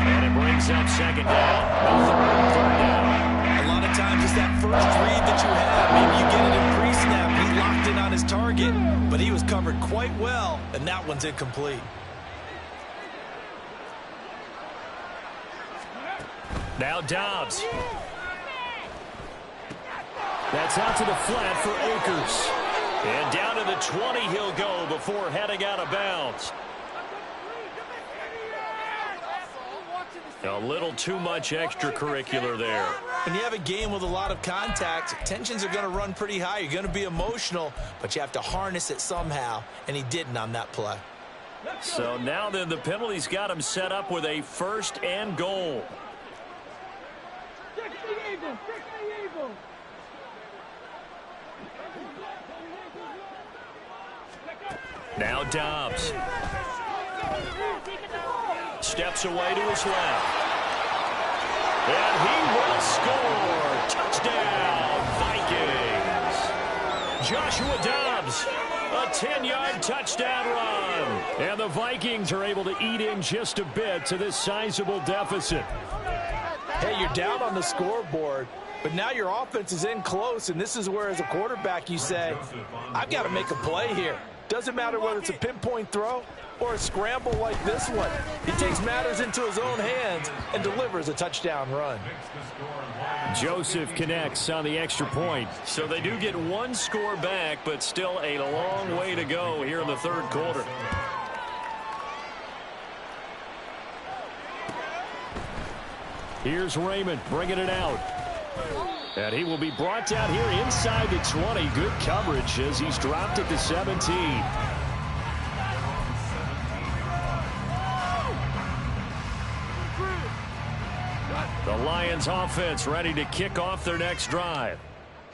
And it brings up 2nd down. The 3rd down.
A lot of times it's that first read that you have. Maybe you get it in pre-snap. He locked in on his target, but he was covered quite well, and that one's incomplete.
Now Dobbs. That's out to the flat for Akers. And down to the 20 he'll go before heading out of bounds. A little too much extracurricular there.
When you have a game with a lot of contact, tensions are going to run pretty high. You're going to be emotional, but you have to harness it somehow, and he didn't on that play.
So now then the penalty's got him set up with a 1st and goal. Now Dobbs. Steps away to his left. And he will score. Touchdown, Vikings. Joshua Dobbs, a 10-yard touchdown run. And the Vikings are able to eat in just a bit to this sizable deficit.
Hey, you're down on the scoreboard, but now your offense is in close, and this is where, as a quarterback, you say, I've got to make a play here. Doesn't matter whether it's a pinpoint throw or a scramble like this one. He takes matters into his own hands and delivers a touchdown run.
Joseph connects on the extra point. So they do get 1 score back, but still a long way to go here in the 3rd quarter. Here's Raymond bringing it out. And he will be brought down here inside the 20. Good coverage as he's dropped at the 17. The Lions offense ready to kick off their next drive.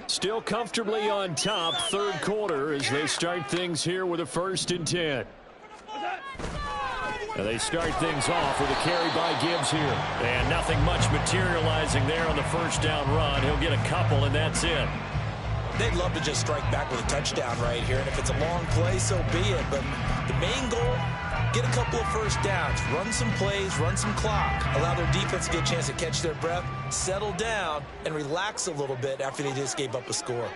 Still comfortably on top, third quarter, as they start things here with a 1st and 10. And they start things off with a carry by Gibbs here. And nothing much materializing there on the first down run. He'll get a couple, and that's it.
They'd love to just strike back with a touchdown right here. And if it's a long play, so be it. But the main goal, get a couple of first downs. Run some plays, run some clock. Allow their defense to get a chance to catch their breath, settle down, and relax a little bit after they just gave up a score.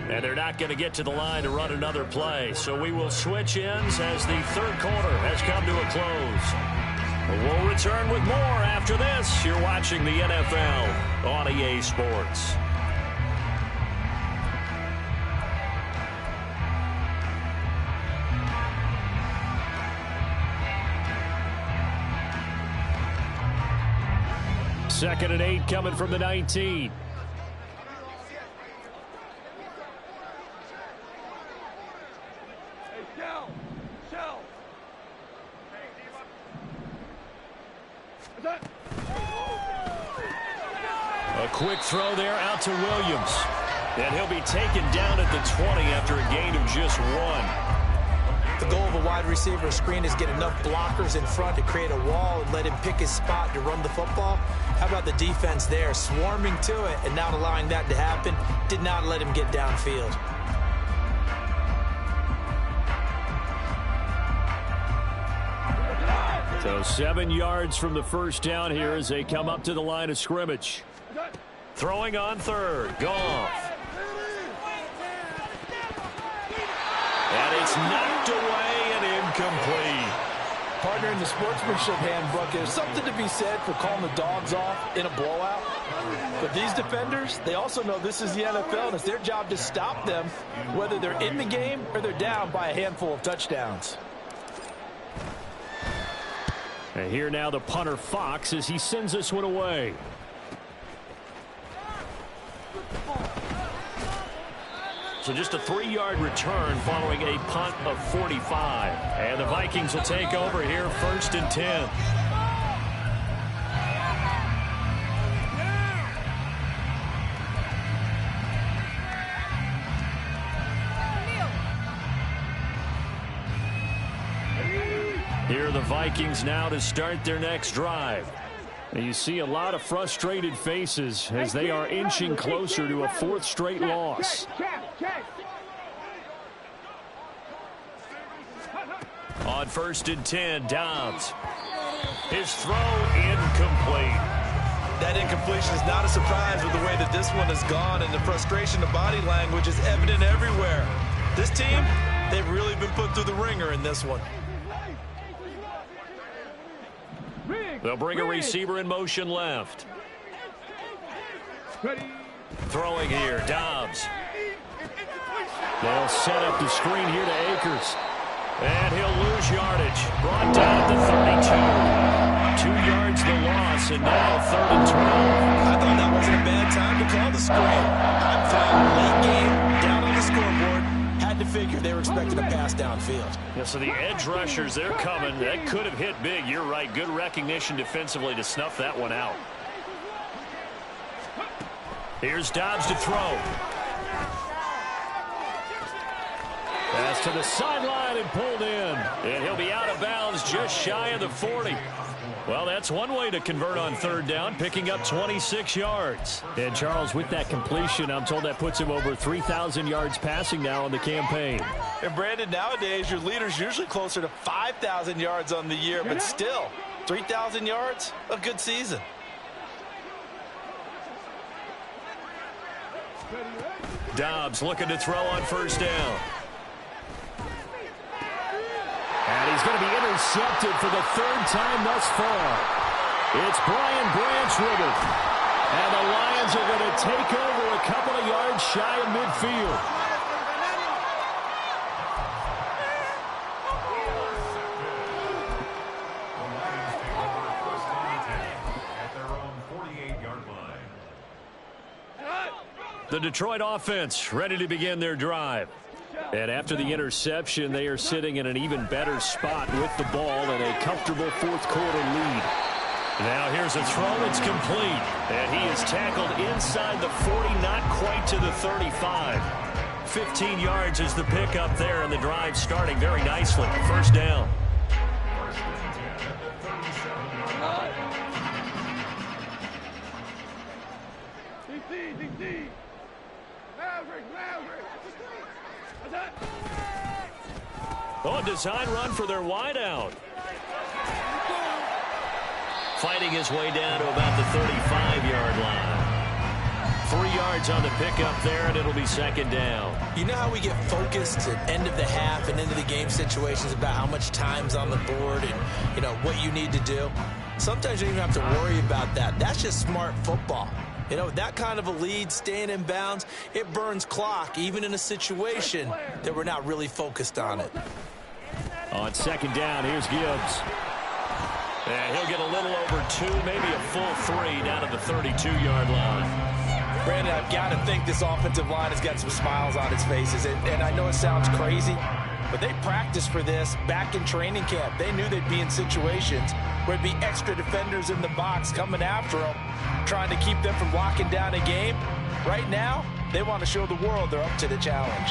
And they're not going to get to the line to run another play. So we will switch ends as the third quarter has come to a close. We'll return with more after this. You're watching the NFL on EA Sports. Second and 8 coming from the 19. A quick throw there out to Williams. And he'll be taken down at the 20 after a gain of just 1.
The goal of a wide receiver screen is get enough blockers in front to create a wall and let him pick his spot to run the football. How about the defense there, swarming to it and not allowing that to happen? Did not let him get downfield.
So 7 yards from the first down here as they come up to the line of scrimmage. Throwing on third. Goff. And it's knocked away and incomplete.
Partner, in the sportsmanship handbook, there's something to be said for calling the dogs off in a blowout. But these defenders, they also know this is the NFL, and it's their job to stop them, whether they're in the game or they're down by a handful of touchdowns.
And here now the punter Fox as he sends this one away. So just a 3-yard return following a punt of 45. And the Vikings will take over here, 1st and 10. Here are the Vikings now to start their next drive. And you see a lot of frustrated faces as they are inching closer to a 4th straight loss. On 1st and 10, Dobbs. His throw incomplete.
That incompletion is not a surprise with the way that this one has gone, and the frustration, the body language is evident everywhere. This team, they've really been put through the ringer in this one.
They'll bring a receiver in motion left. Throwing here, Dobbs. They'll set up the screen here to Akers. And he'll lose yardage. Brought down to 32. 2 yards the loss, and now 3rd and 12.
I thought that wasn't a bad time to call the screen. I'm fine. Late game, down on the scoreboard. Had to figure they were expecting a pass downfield.
Yeah, so the edge rushers, they're coming. That could have hit big. You're right. Good recognition defensively to snuff that one out. Here's Dobbs to throw. Pass to the sideline and pulled in. And he'll be out of bounds just shy of the 40. Well, that's one way to convert on 3rd down, picking up 26 yards. And, Charles, with that completion, I'm told that puts him over 3,000 yards passing now on the campaign.
And, Brandon, nowadays your leader's usually closer to 5,000 yards on the year, but still, 3,000 yards, a good season.
Dobbs looking to throw on 1st down. And he's going to be intercepted for the 3rd time thus far. It's Brian Branch with it. And the Lions are going to take over a couple of yards shy of midfield. The Detroit offense ready to begin their drive. And after the interception, they are sitting in an even better spot with the ball in a comfortable fourth quarter lead. Now here's a throw. It's complete. And he is tackled inside the 40, not quite to the 35. 15 yards is the pickup there, and the drive starting very nicely. First down. Oh, design run for their wideout. Fighting his way down to about the 35-yard line. 3 yards on the pickup there, and it'll be second down.
You know how we get focused at end of the half and into the game situations about how much time's on the board and, you know, what you need to do? Sometimes you don't even have to worry about that. That's just smart football. You know, that kind of a lead, staying in bounds, it burns clock, even in a situation that we're not really focused on it.
On second down, here's Gibbs. And he'll get a little over 2, maybe a full 3 down to the 32-yard line.
Brandon, I've got to think this offensive line has got some smiles on its faces. And I know it sounds crazy, but they practiced for this back in training camp. They knew they'd be in situations where it'd be extra defenders in the box coming after them, trying to keep them from locking down a game. Right now, they want to show the world they're up to the challenge.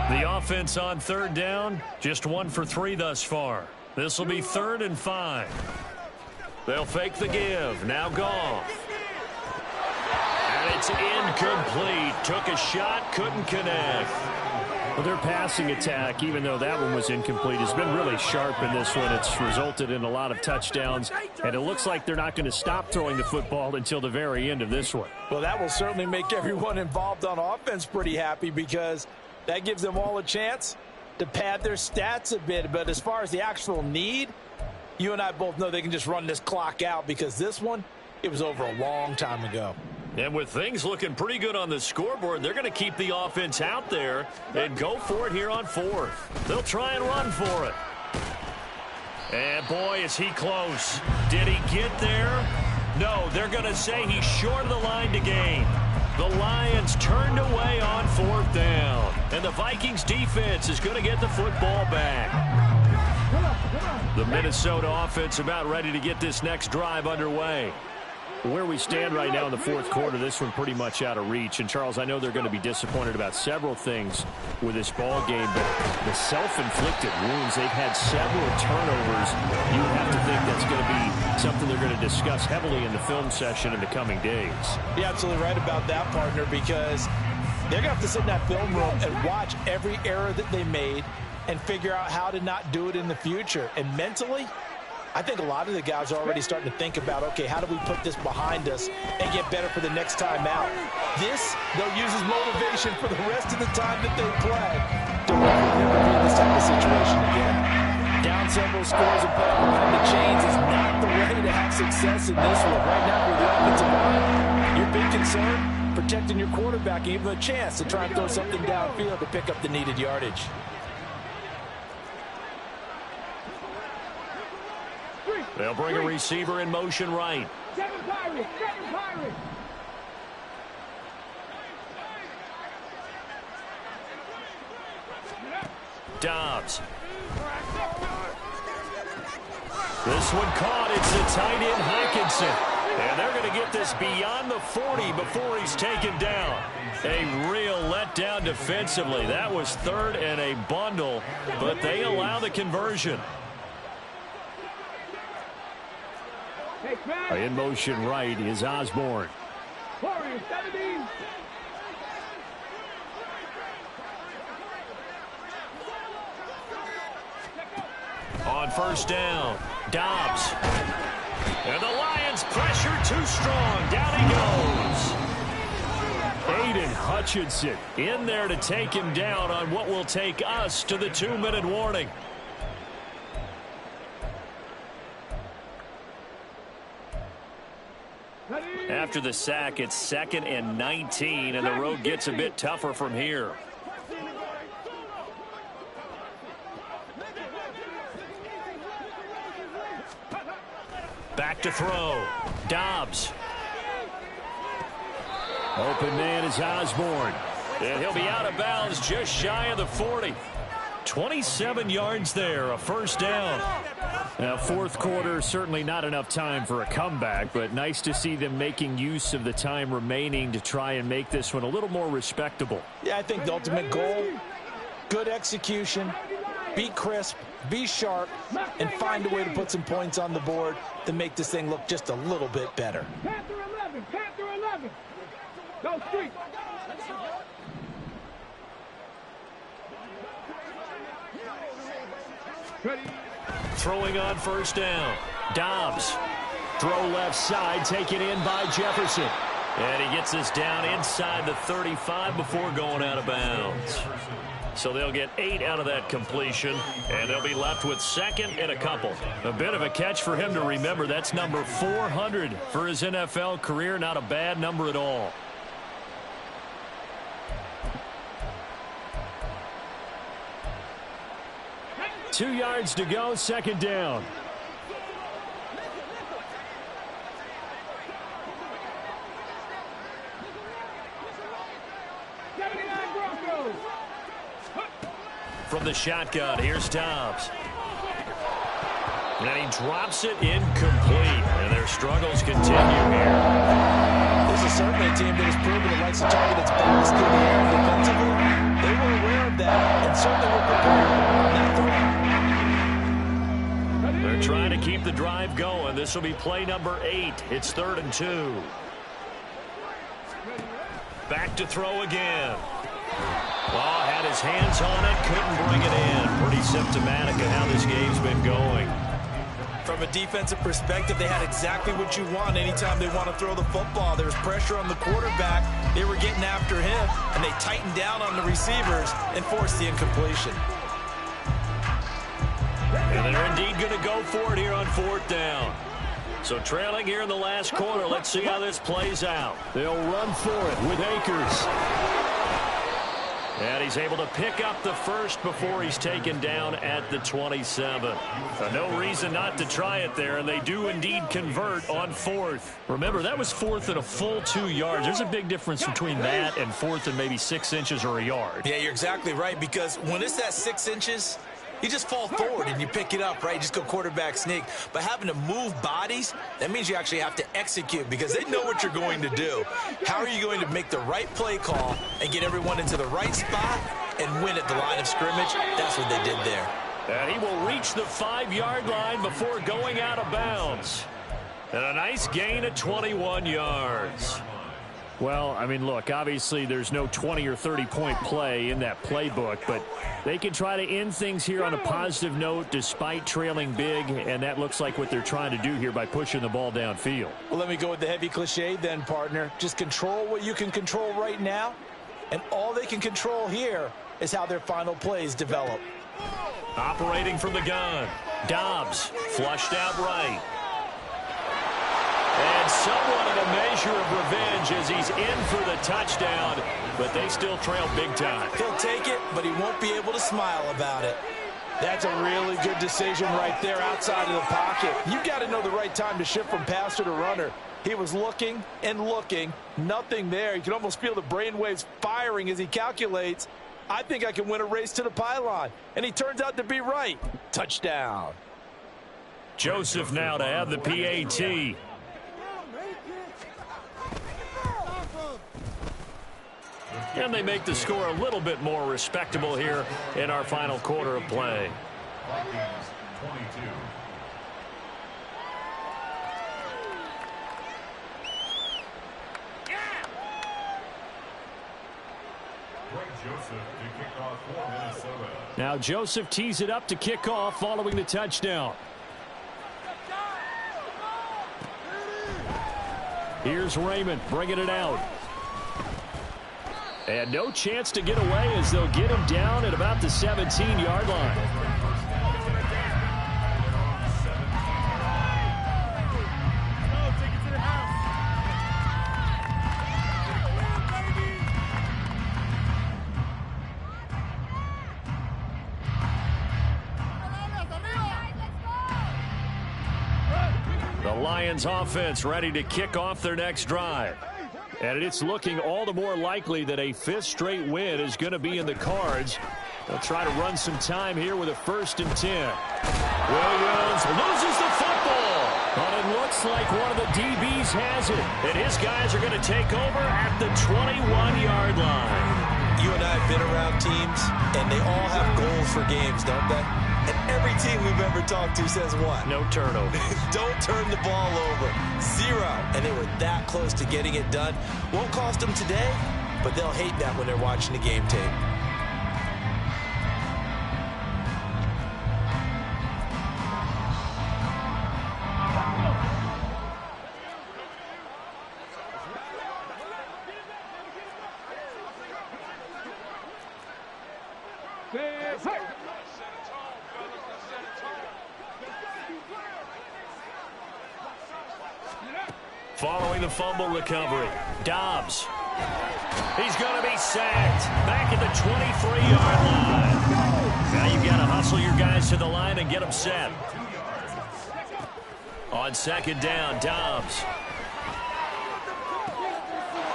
The offense on third down, just 1 for 3 thus far. This will be 3rd and 5. They'll fake the give. Now Goff. And it's incomplete. Took a shot, couldn't connect. Well, their passing attack, even though that one was incomplete, has been really sharp in this one. It's resulted in a lot of touchdowns, and it looks like they're not going to stop throwing the football until the very end of this one.
Well, that will certainly make everyone involved on offense pretty happy, because that gives them all a chance to pad their stats a bit. But as far as the actual need, you and I both know they can just run this clock out, because this one, it was over a long time ago.
And with things looking pretty good on the scoreboard, they're going to keep the offense out there and go for it here on 4th. They'll try and run for it. And boy, is he close. Did he get there? No, they're going to say he's short of the line to gain. The Lions turned away on 4th down. And the Vikings defense is going to get the football back. The Minnesota offense about ready to get this next drive underway. Where we stand right now in the fourth quarter, this one pretty much out of reach. And, Charles, I know they're going to be disappointed about several things with this ball game, but the self-inflicted wounds, they've had several turnovers. You have to think that's going to be something they're going to discuss heavily in the film session in the coming days.
You're absolutely right about that, partner, because they're going to have to sit in that film room and watch every error that they made and figure out how to not do it in the future. And mentally, I think a lot of the guys are already starting to think about, okay, how do we put this behind us and get better for the next time out? This, they'll use as motivation for the rest of the time that they play to never be in this type of situation again. Down several scores and playing behind the chains is not the way to have success in this one. Right now, with the offensive line, your big concern, protecting your quarterback and give him a chance to try and throw something downfield to pick up the needed yardage.
They'll bring a receiver in motion right.
Seven Pirates!
Dobbs. This one caught. It's the tight end, Hockenson. And they're going to get this beyond the 40 before he's taken down. A real letdown defensively. That was 3rd and a bundle, but they allow the conversion. In motion right is Osborne. On first down, Dobbs. And the Lions pressure too strong. Down he goes. Aiden Hutchinson in there to take him down on what will take us to the 2-minute warning. After the sack, it's 2nd and 19, and the road gets a bit tougher from here. Back to throw. Dobbs. Open man is Osborne. And he'll be out of bounds just shy of the 40. 27 yards there, a first down. Now, fourth quarter, certainly not enough time for a comeback, but nice to see them making use of the time remaining to try and make this one a little more respectable.
Yeah, I think the ultimate goal, good execution, be crisp, be sharp, and find a way to put some points on the board to make this thing look just a little bit better.
Panther 11, Panther 11. Go street. Ready.
Throwing on first down. Dobbs. Throw left side, taken in by Jefferson. And he gets this down inside the 35 before going out of bounds. So they'll get 8 out of that completion, and they'll be left with 2nd and a couple. A bit of a catch for him to remember. That's number 400 for his NFL career. Not a bad number at all. Two yards to go, 2nd down. From the shotgun, here's Dobbs. And he drops it incomplete. And their struggles continue here.
This is certainly a team that has proven it likes to target its backs through the air defensively. They were aware of that and certainly were prepared on that throw.
They're trying to keep the drive going. This will be play number 8. It's 3rd and 2. Back to throw again. Oh, had his hands on it, couldn't bring it in. Pretty symptomatic of how this game's been going.
From a defensive perspective, they had exactly what you want anytime they want to throw the football. There was pressure on the quarterback. They were getting after him, and they tightened down on the receivers and forced the incompletion.
And they're indeed going to go for it here on 4th down. So trailing here in the last quarter, let's see how this plays out. They'll run for it with Akers. And he's able to pick up the first before he's taken down at the 27. No reason not to try it there, and they do indeed convert on 4th. Remember, that was 4th and a full 2 yards. There's a big difference between that and 4th and maybe 6 inches or a yard.
Yeah, you're exactly right, because when it's that 6 inches, you just fall forward and you pick it up, right? You just go quarterback sneak. But having to move bodies, that means you actually have to execute because they know what you're going to do. How are you going to make the right play call and get everyone into the right spot and win at the line of scrimmage? That's what they did there.
And he will reach the 5-yard line before going out of bounds. And a nice gain of 21 yards. Well, I mean, look, obviously there's no 20 or 30-point play in that playbook, but they can try to end things here on a positive note despite trailing big, and that looks like what they're trying to do here by pushing the ball downfield.
Well, let me go with the heavy cliche then, partner. Just control what you can control right now, and all they can control here is how their final plays develop.
Operating from the gun, Dobbs flushed out right. And somewhat of a measure of revenge as he's in for the touchdown, but they still trail big time.
He'll take it, but he won't be able to smile about it.
That's a really good decision right there outside of the pocket. You've got to know the right time to shift from passer to runner. He was looking and looking, nothing there. You can almost feel the brainwaves firing as he calculates, I think I can win a race to the pylon. And he turns out to be right. Touchdown.
Joseph now to have the PAT. And they make the score a little bit more respectable here in our final quarter of play. Now Joseph tees it up to kick off following the touchdown. Here's Raymond bringing it out. And no chance to get away as they'll get him down at about the 17-yard line. Lions offense ready to kick off their next drive. And it's looking all the more likely that a fifth straight win is going to be in the cards. They'll try to run some time here with a 1st and 10. Williams loses the football. But it looks like one of the DBs has it. And his guys are going to take over at the 21-yard line.
You and I have been around teams, and they all have goals for games, don't they? And every team we've ever talked to says what?
No turnover.
Don't turn the ball over. 0. And they were that close to getting it done. Won't cost them today, but they'll hate that when they're watching the game tape.
Following the fumble recovery, Dobbs. He's going to be sacked back at the 23-yard line. Now you've got to hustle your guys to the line and get them set. On 2nd down, Dobbs.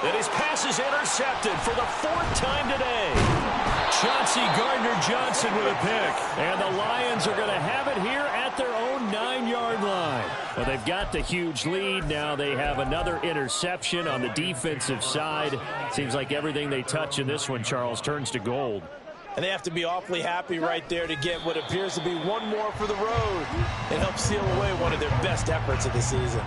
And his pass is intercepted for the 4th time today. Chauncey Gardner-Johnson with a pick. And the Lions are going to have it here at their own 9-yard line. Well, they've got the huge lead. Now they have another interception on the defensive side. Seems like everything they touch in this one, Charles, turns to gold.
And they have to be awfully happy right there to get what appears to be one more for the road and help seal away one of their best efforts of the season.